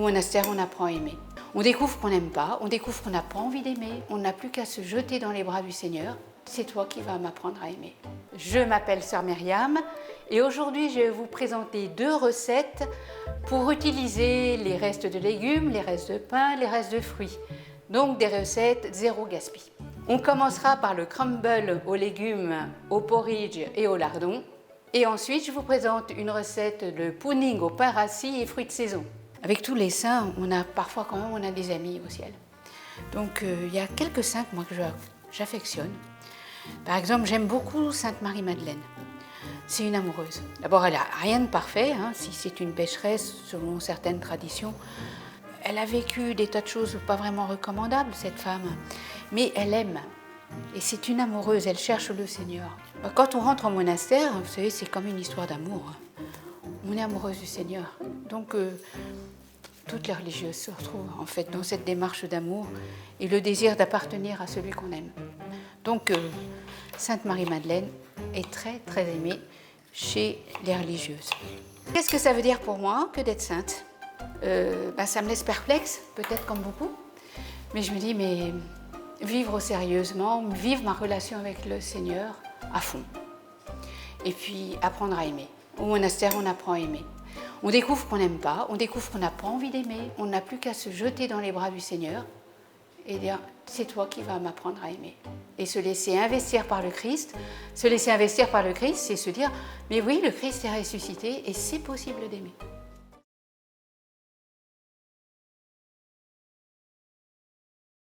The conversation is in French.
monastère, on apprend à aimer. On découvre qu'on n'aime pas, on découvre qu'on n'a pas envie d'aimer, on n'a plus qu'à se jeter dans les bras du Seigneur. C'est toi qui vas m'apprendre à aimer. Je m'appelle Sœur Myriam et aujourd'hui je vais vous présenter 2 recettes pour utiliser les restes de légumes, les restes de pain, les restes de fruits. Donc des recettes zéro gaspille. On commencera par le crumble aux légumes, au porridge et au lardon. Et ensuite je vous présente une recette de pudding au pain rassis et fruits de saison. Avec tous les saints, on a parfois quand même on a des amis au ciel. Donc il y a quelques saints moi que j'affectionne. Par exemple, j'aime beaucoup Sainte Marie-Madeleine. C'est une amoureuse. D'abord, elle n'a rien de parfait, si c'est une pécheresse selon certaines traditions. Elle a vécu des tas de choses pas vraiment recommandables, cette femme, mais elle aime. Et c'est une amoureuse, elle cherche le Seigneur. Quand on rentre au monastère, vous savez, c'est comme une histoire d'amour. On est amoureuse du Seigneur. Donc, toutes les religieuses se retrouvent en fait dans cette démarche d'amour et le désir d'appartenir à celui qu'on aime. Donc, Sainte Marie-Madeleine est très très aimée chez les religieuses. Qu'est-ce que ça veut dire pour moi que d'être sainte ? Ça me laisse perplexe, peut-être comme beaucoup, mais je me dis, mais vivre sérieusement, vivre ma relation avec le Seigneur à fond. Et puis apprendre à aimer. Au monastère, on apprend à aimer. On découvre qu'on n'aime pas, on découvre qu'on n'a pas envie d'aimer, on n'a plus qu'à se jeter dans les bras du Seigneur et dire, c'est toi qui vas m'apprendre à aimer. Et se laisser investir par le Christ. Se laisser investir par le Christ, c'est se dire, mais oui, le Christ est ressuscité et c'est possible d'aimer.